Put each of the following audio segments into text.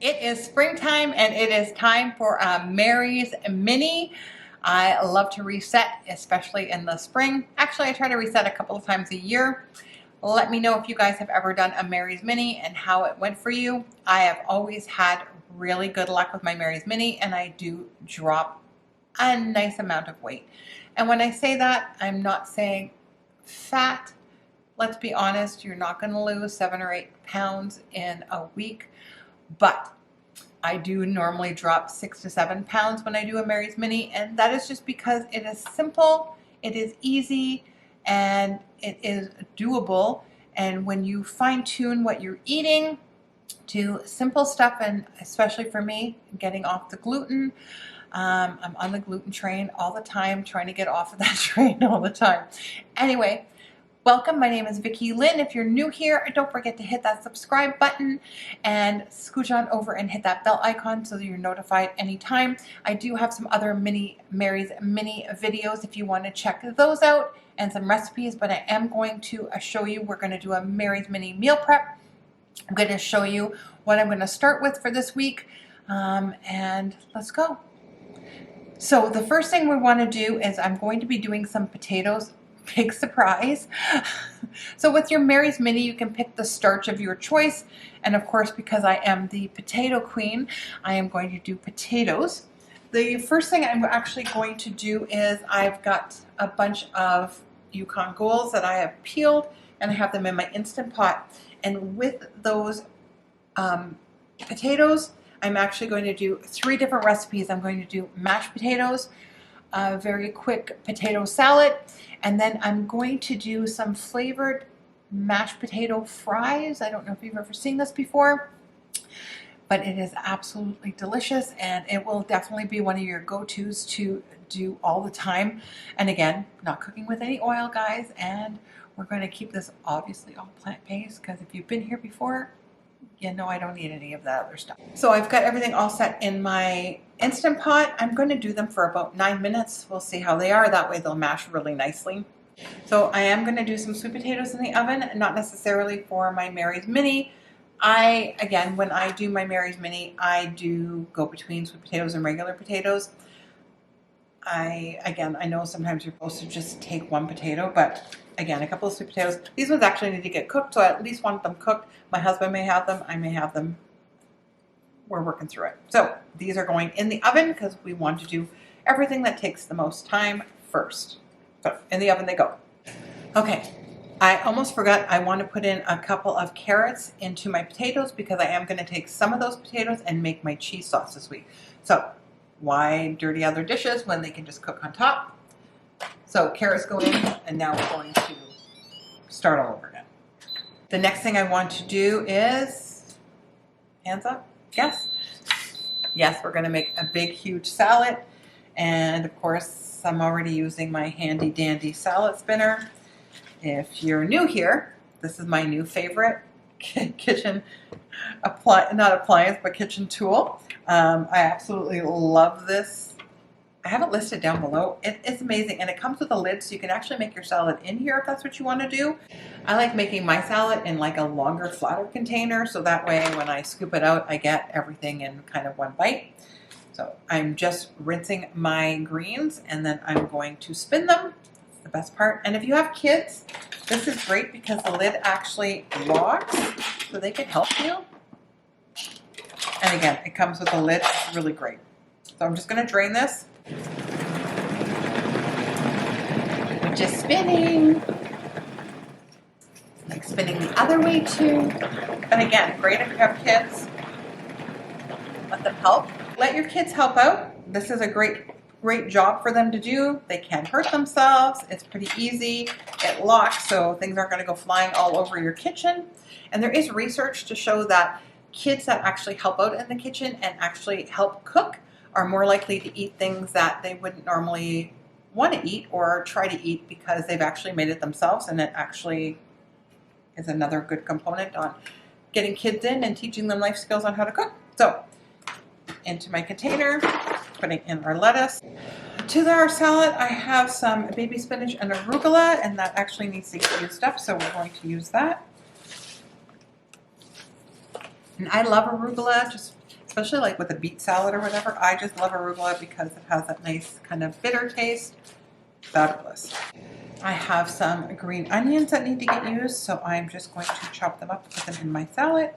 It is springtime and it is time for Mary's Mini. I love to reset, especially in the spring. Actually, I try to reset a couple of times a year. Let me know if you guys have ever done a Mary's Mini and how it went for you. I have always had really good luck with my Mary's Mini, and I do drop a nice amount of weight. And when I say that, I'm not saying fat. Let's be honest, you're not going to lose 7 or 8 pounds in a week. But I do normally drop 6 to 7 pounds when I do a Mary's Mini, and that is just because it is simple, it is easy, and it is doable. And when you fine tune what you're eating to simple stuff, and especially for me, getting off the gluten, I'm on the gluten train all the time, trying to get off of that train all the time. Anyway, welcome. My name is Vicki-Lynne. If you're new here, don't forget to hit that subscribe button and scooch on over and hit that bell icon so that you're notified anytime. I do have some other Mary's Mini videos if you want to check those out, and some recipes, but I am going to show you, we're going to do a Mary's Mini meal prep. I'm going to show you what I'm going to start with for this week, and let's go. So the first thing we want to do is I'm going to be doing some potatoes. Big surprise. So with your Mary's Mini, you can pick the starch of your choice. And of course, because I am the potato queen, I am going to do potatoes. The first thing I'm actually going to do is I've got a bunch of Yukon Golds that I have peeled, and I have them in my Instant Pot. And with those potatoes, I'm actually going to do 3 different recipes. I'm going to do mashed potatoes, a very quick potato salad, and then I'm going to do some flavored mashed potato fries. I don't know if you've ever seen this before, but it is absolutely delicious, and it will definitely be one of your go-tos to do all the time. And again, not cooking with any oil, guys, and we're going to keep this obviously all plant-based, because if you've been here before, you know I don't need any of that other stuff. So I've got everything all set in my Instant Pot. I'm going to do them for about 9 minutes. We'll see how they are. That way they'll mash really nicely. So I am going to do some sweet potatoes in the oven, not necessarily for my Mary's Mini. Again, when I do my Mary's Mini, I do go between sweet potatoes and regular potatoes. I know sometimes you're supposed to just take 1 potato, but again, a couple of sweet potatoes. These ones actually need to get cooked, so I at least want them cooked. My husband may have them. I may have them. We're working through it. So these are going in the oven because we want to do everything that takes the most time first. So in the oven they go. Okay, I almost forgot. I want to put in a couple of carrots into my potatoes because I am going to take some of those potatoes and make my cheese sauce this week. So why dirty other dishes when they can just cook on top? So carrots go in, and now we're going to start all over again. The next thing I want to do is, hands up, yes. Yes, we're going to make a big, huge salad. And of course, I'm already using my handy dandy salad spinner. If you're new here, this is my new favorite kitchen kitchen tool. I absolutely love this. I have it listed down below. It is amazing, and it comes with a lid, so you can actually make your salad in here if that's what you want to do. I like making my salad in like a longer, flatter container, so that way when I scoop it out, I get everything in kind of one bite. So I'm just rinsing my greens, and then I'm going to spin them. That's the best part. And if you have kids, this is great because the lid actually locks, so they can help you. And again, it comes with a lid. It's really great. So I'm just going to drain this. Just spinning. Like spinning the other way too. And again, great if you have kids. Let them help. Let your kids help out. This is a great job for them to do. They can't hurt themselves. It's pretty easy. It locks, so things aren't going to go flying all over your kitchen. And there is research to show that kids that actually help out in the kitchen and actually help cook are more likely to eat things that they wouldn't normally want to eat or try to eat because they've actually made it themselves, and it actually is another good component on getting kids in and teaching them life skills on how to cook. So into my container, putting in our lettuce. To our salad, I have some baby spinach and arugula, and that actually needs to get used up, so we're going to use that. And I love arugula. Just especially like with a beet salad or whatever. I just love arugula because it has that nice kind of bitter taste. Fabulous. I have some green onions that need to get used, so I'm just going to chop them up, put them in my salad.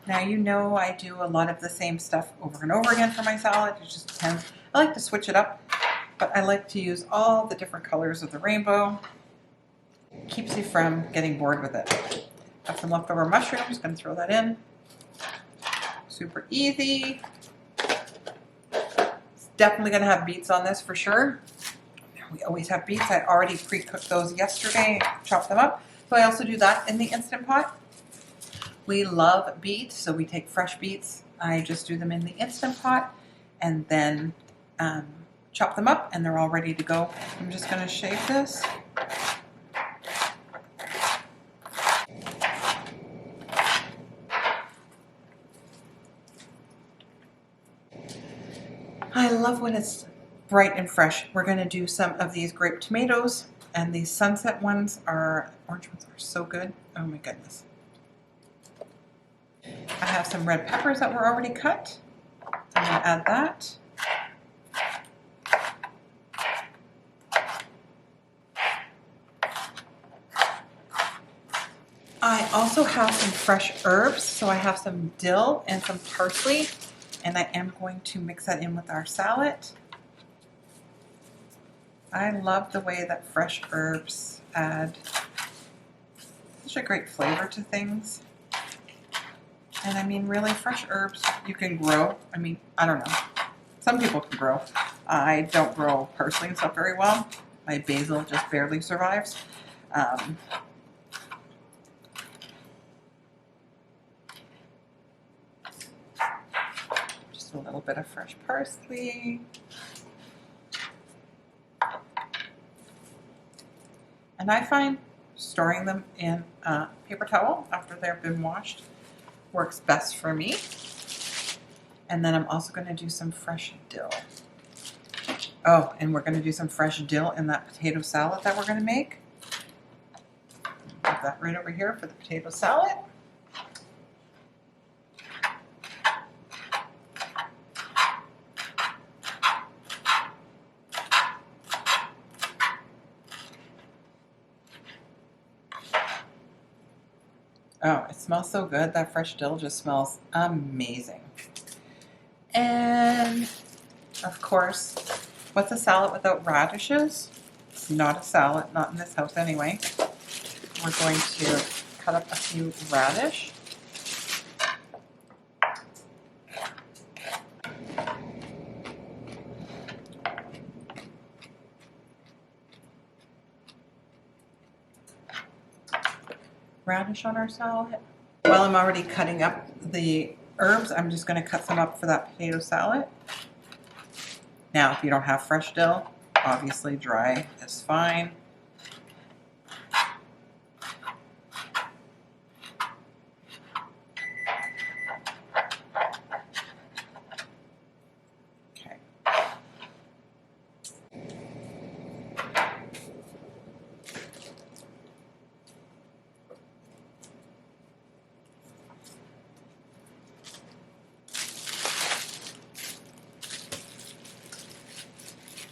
Now you know I do a lot of the same stuff over and over again for my salad. It just depends. I like to switch it up, but I like to use all the different colors of the rainbow. Keeps you from getting bored with it. Have some leftover mushrooms, gonna throw that in. Super easy. It's definitely gonna have beets on this for sure. We always have beets. I already pre-cooked those yesterday, chopped them up. So I also do that in the Instant Pot. We love beets, so we take fresh beets. I just do them in the Instant Pot and then chop them up and they're all ready to go. I'm just gonna shave this. I love when it's bright and fresh. We're gonna do some of these grape tomatoes, and these sunset ones are, orange ones are so good. Oh my goodness. I have some red peppers that were already cut. I'm gonna add that. I also have some fresh herbs, so I have some dill and some parsley, and I am going to mix that in with our salad. I love the way that fresh herbs add such a great flavor to things. And I mean, really, fresh herbs you can grow. I mean, I don't know. Some people can grow. I don't grow parsley and stuff very well. My basil just barely survives. Just a little bit of fresh parsley. And I find storing them in a paper towel after they've been washed works best for me. And then I'm also going to do some fresh dill. Oh, and we're going to do some fresh dill in that potato salad that we're going to make. Put that right over here for the potato salad. Oh, it smells so good. That fresh dill just smells amazing. And of course, what's a salad without radishes? It's not a salad, not in this house anyway. We're going to cut up a few radish. Radish on our salad. While I'm already cutting up the herbs, I'm just going to cut some up for that potato salad. Now, if you don't have fresh dill, obviously dry is fine. Okay.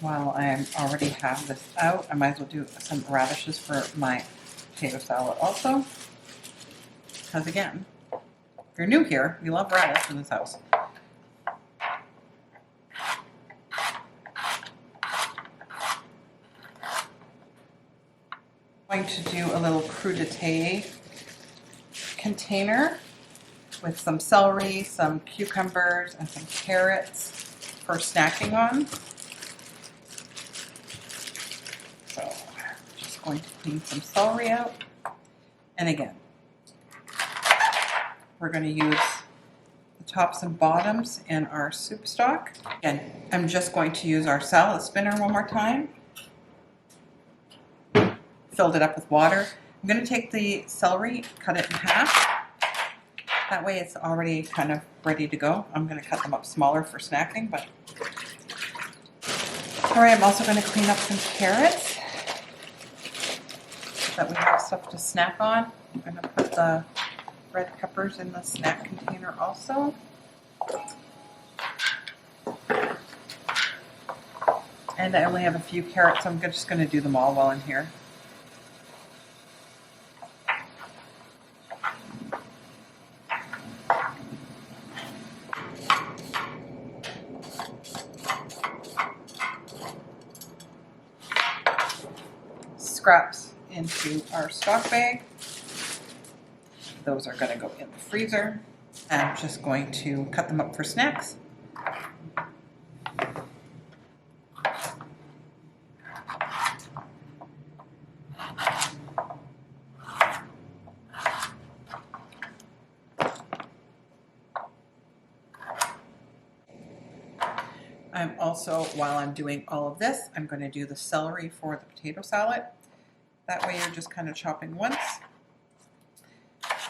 While I already have this out, I might as well do some radishes for my potato salad also. Because again, if you're new here, we love radish in this house. I'm going to do a little crudité container with some celery, some cucumbers, and some carrots for snacking on. So I'm just going to clean some celery out. And again, we're going to use the tops and bottoms in our soup stock. Again, I'm just going to use our salad spinner one more time. Filled it up with water. I'm going to take the celery, cut it in half. That way it's already kind of ready to go. I'm going to cut them up smaller for snacking, but all right, I'm also going to clean up some carrots so that we have stuff to snack on. I'm going to put the red peppers in the snack container also. And I only have a few carrots, so I'm just going to do them all while I'm here. Scraps into our stock bag. Those are going to go in the freezer. I'm just going to cut them up for snacks. I'm also, while I'm doing all of this, I'm going to do the celery for the potato salad. That way you're just kind of chopping once.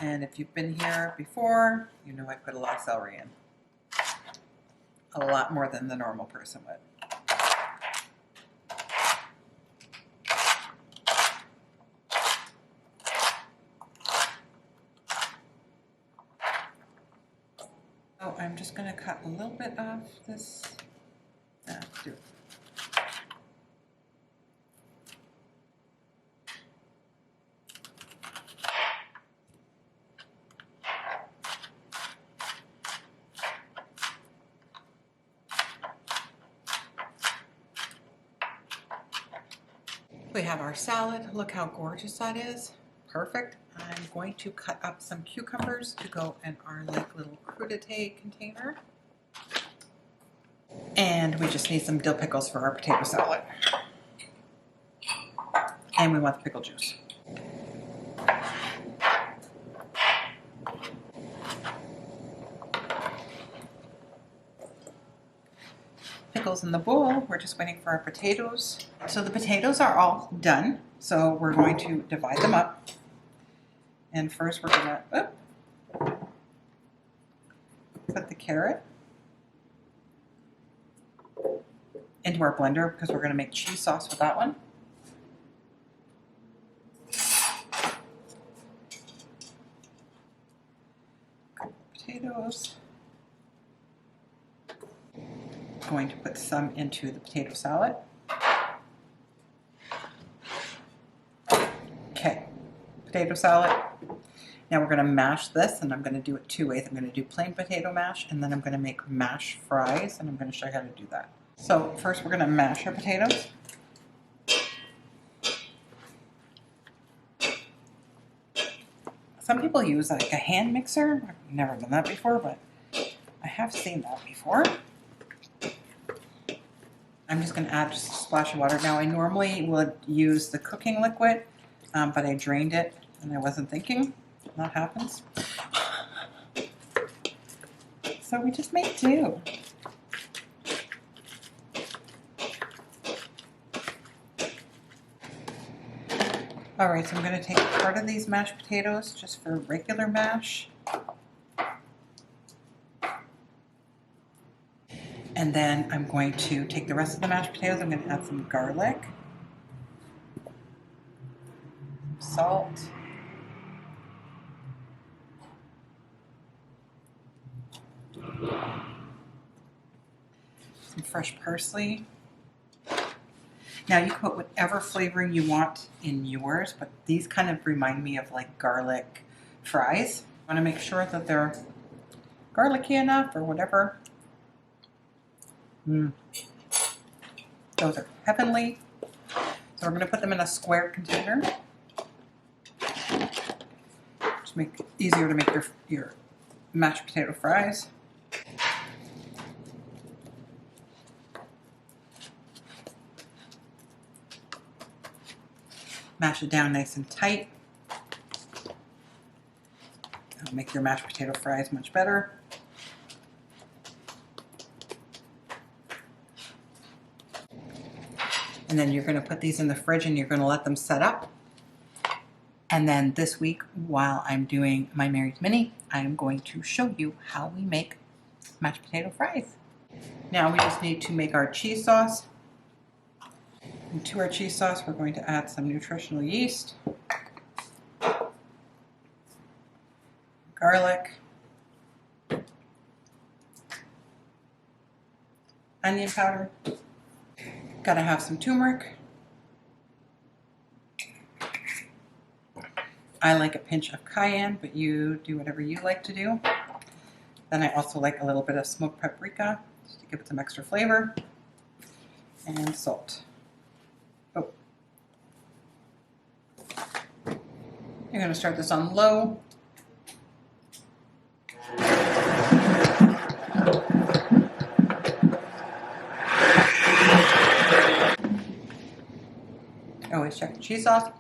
And if you've been here before, you know I put a lot of celery in. A lot more than the normal person would. So I'm just going to cut a little bit off this. Do it. We have our salad. Look how gorgeous that is. Perfect. I'm going to cut up some cucumbers to go in our like little crudité container. And we just need some dill pickles for our potato salad. And we want the pickle juice. Pickles in the bowl. We're just waiting for our potatoes. So the potatoes are all done. So we're going to divide them up. And first we're gonna put the carrot into our blender because we're going to make cheese sauce with that one. Potatoes. Going to put some into the potato salad. Okay, potato salad. Now we're going to mash this, and I'm going to do it two ways. I'm going to do plain potato mash, and then I'm going to make mash fries, and I'm going to show you how to do that. So first we're going to mash our potatoes. Some people use like a hand mixer. I've never done that before, but I have seen that before. I'm just going to add just a splash of water. Now I normally would use the cooking liquid, but I drained it and I wasn't thinking. That happens. So we just make do. All right, so I'm going to take part of these mashed potatoes just for regular mash. And then I'm going to take the rest of the mashed potatoes. I'm going to add some garlic, salt, some fresh parsley. Now you can put whatever flavoring you want in yours, but these kind of remind me of like garlic fries. I want to make sure that they're garlicky enough or whatever. Those are heavenly. So we're going to put them in a square container. Just make it easier to make your mashed potato fries. Mash it down nice and tight. That'll make your mashed potato fries much better. And then you're going to put these in the fridge and you're going to let them set up. And then this week, while I'm doing my Mary's Mini, I'm going to show you how we make mashed potato fries. Now we just need to make our cheese sauce. And to our cheese sauce, we're going to add some nutritional yeast, onion powder. Gotta have some turmeric. I like a pinch of cayenne, but you do whatever you like to do. Then I also like a little bit of smoked paprika just to give it some extra flavor. And salt. Oh. You're going to start this on low. Always check the cheese sauce.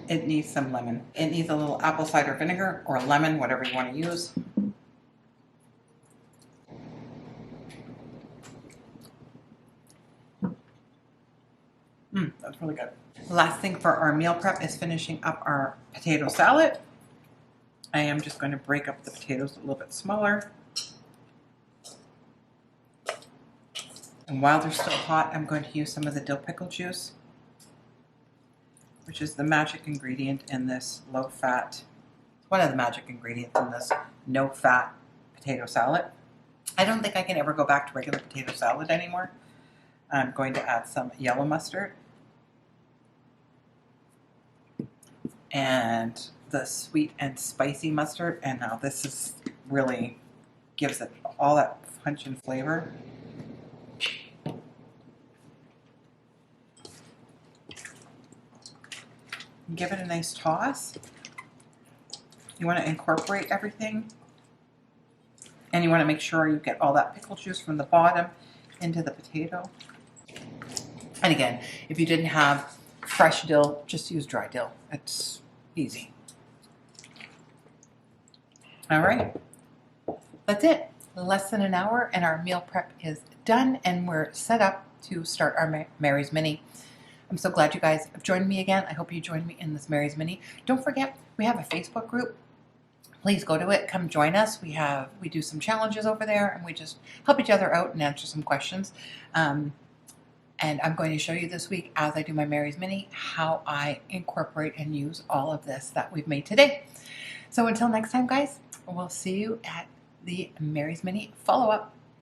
It needs some lemon. It needs a little apple cider vinegar or lemon, whatever you want to use. That's really good. Last thing for our meal prep is finishing up our potato salad. I am just going to break up the potatoes a little bit smaller. And while they're still hot, I'm going to use some of the dill pickle juice, which is the magic ingredient in this low-fat, one of the magic ingredients in this no-fat potato salad. I don't think I can ever go back to regular potato salad anymore. I'm going to add some yellow mustard and the sweet and spicy mustard. And now this is really gives it all that punch and flavor. Give it a nice toss. You want to incorporate everything. And you want to make sure you get all that pickle juice from the bottom into the potato. And again, if you didn't have fresh dill, just use dry dill. It's easy. All right. That's it. Less than an hour and our meal prep is done and we're set up to start our Mary's Mini. I'm so glad you guys have joined me again. I hope you joined me in this Mary's Mini. Don't forget, we have a Facebook group. Please go to it. Come join us. We do some challenges over there, and we just help each other out and answer some questions. And I'm going to show you this week, as I do my Mary's Mini, how I incorporate and use all of this that we've made today. So until next time, guys, we'll see you at the Mary's Mini follow-up.